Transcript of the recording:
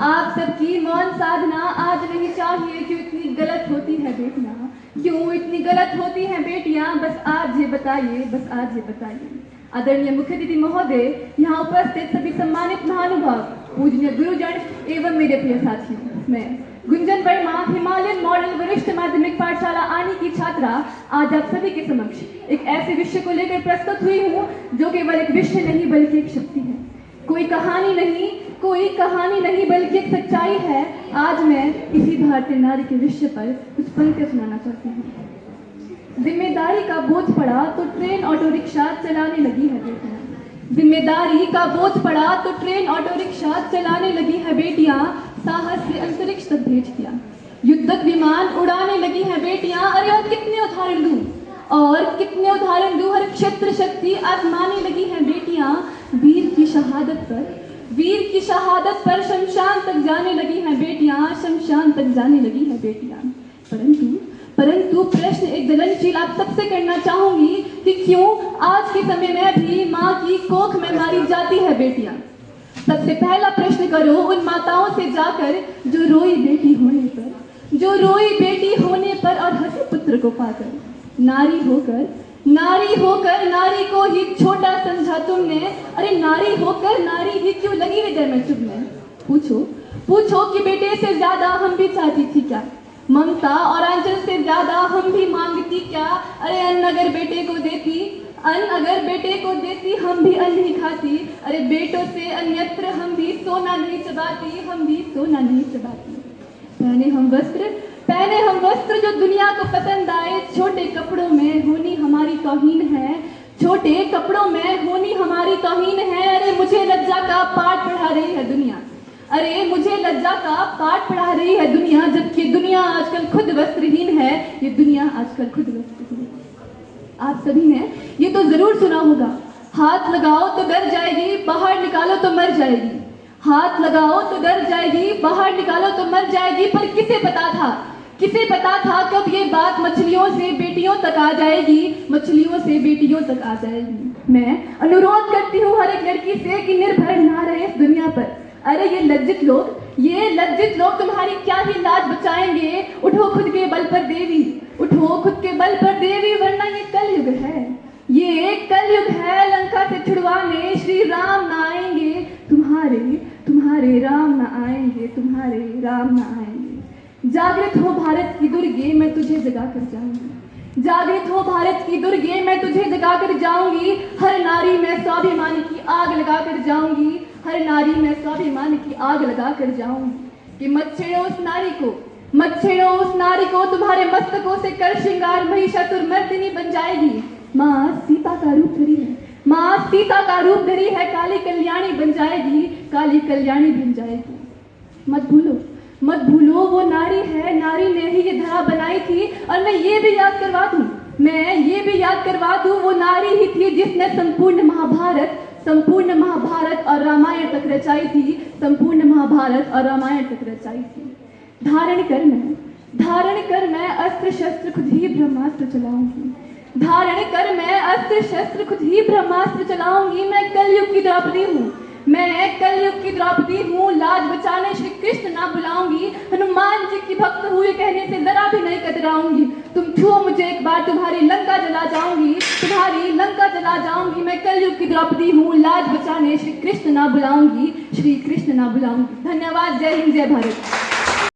आप सबकी मौन साधना आज नहीं चाहिए। क्यों इतनी गलत होती है बेटियां, क्यों इतनी गलत होती हैं बेटियां, बस आज ये बताइए, बस आज ये बताइए। आदरणीय मुख्य अतिथि महोदय, यहाँ उपस्थित सभी सम्मानित महानुभाव, पूजनीय गुरुजन एवं मेरे प्रिय साथियों, मैं गुंजन वर्मा, हिमालयन मॉडल वरिष्ठ माध्यमिक पाठशाला आनी की छात्रा, आज आप सभी के समक्ष एक ऐसे विषय को लेकर प्रस्तुत हुई हूँ जो केवल एक विषय नहीं बल्कि एक शक्ति है। कोई कहानी नहीं बल्कि एक सच्चाई है। आज मैं इसी भारतीय नारी के विषय पर कुछ पंक्तियां सुनाना चाहती हूँ। जिम्मेदारी का बोझ पड़ा तो ट्रेन ऑटो रिक्शा चलाने लगी है बेटियां। जिम्मेदारी का बोझ पड़ा तो ट्रेन ऑटो रिक्शा चलाने लगी है बेटियां। साहस से अंतरिक्ष तक भेज दिया, युद्धक विमान उड़ाने लगी है बेटियां। अरे और कितने उदाहरण दूं, हर क्षेत्र शक्ति आजमाने लगी है बेटियां। वीर की शहादत पर शमशान तक जाने लगी है बेटियां, शमशान तक जाने लगी है बेटियां। परंतु प्रश्न एक ज्वलनशील आप सबसे करना चाहूंगी कि क्यों आज के समय में भी माँ की कोख में मारी जाती है बेटियां। सबसे पहला प्रश्न करो उन माताओं से जाकर जो रोई बेटी होने पर और हंसे पुत्र को पाकर। नारी होकर नारी को ही छोटा समझा तुमने। अरे नारी होकर नारी ही क्यों लगी हृदय में चुभने। पूछो कि बेटे से ज्यादा हम भी चाहती थी क्या, ममता और आंचल से ज्यादा हम भी मांगती क्या। अरे अन्न अगर बेटे को देती हम भी अन्न ही खाती। अरे बेटों से अन्यत्र हम भी सोना नहीं चबाती। पहने हम वस्त्र जो दुनिया को पसंद आए। छोटे कपड़ों में होनी हमारी तौहीन है। अरे मुझे लज्जा का पाठ पढ़ा रही है दुनिया। जबकि दुनिया आजकल खुद वस्त्रहीन है। आप सभी ने ये तो जरूर सुना होगा, हाथ लगाओ तो डर जाएगी, बाहर निकालो तो मर जाएगी। पर किसे पता था कब ये बात मछलियों से बेटियों तक आ जाएगी। मैं अनुरोध करती हूँ हर एक लड़की से कि निर्भर ना रहे इस दुनिया पर। अरे ये लज्जित लोग तुम्हारी क्या ही लाज बचाएंगे। उठो खुद के बल पर देवी, वरना ये कलयुग है। लंका से छुड़वाने श्री राम ना आएंगे, तुम्हारे राम ना आएंगे। जागृत हो भारत की दुर्गे, मैं तुझे जगा कर जाऊंगी। हर नारी में स्वाभिमान की आग लगा कर जाऊंगी। कि मत छेड़ो उस नारी को, तुम्हारे मस्तकों से कर श्रृंगार महिषासुर मर्दिनी बन जाएगी। माँ सीता का रूप धरी है, काली कल्याणी बन जाएगी। मत भूलो वो नारी है, नारी ने ही ये धरा बनाई थी। और मैं ये भी याद करवा दूं वो नारी ही थी जिसने संपूर्ण महाभारत और रामायण तक रचाई थी। धारण कर मैं अस्त्र शस्त्र खुद ही ब्रह्मास्त्र चलाऊंगी। मैं कलयुग की द्रौपदी हूँ, लाज बचाने श्री कृष्ण ना बुलाऊंगी। हनुमान जी की भक्त हुए कहने से जरा भी नहीं कतराऊंगी। तुम छुओ मुझे एक बार, तुम्हारी लंका जला जाऊंगी। मैं कलयुग की द्रौपदी हूँ, लाज बचाने श्री कृष्ण ना बुलाऊंगी। धन्यवाद। जय हिंद, जय भारत।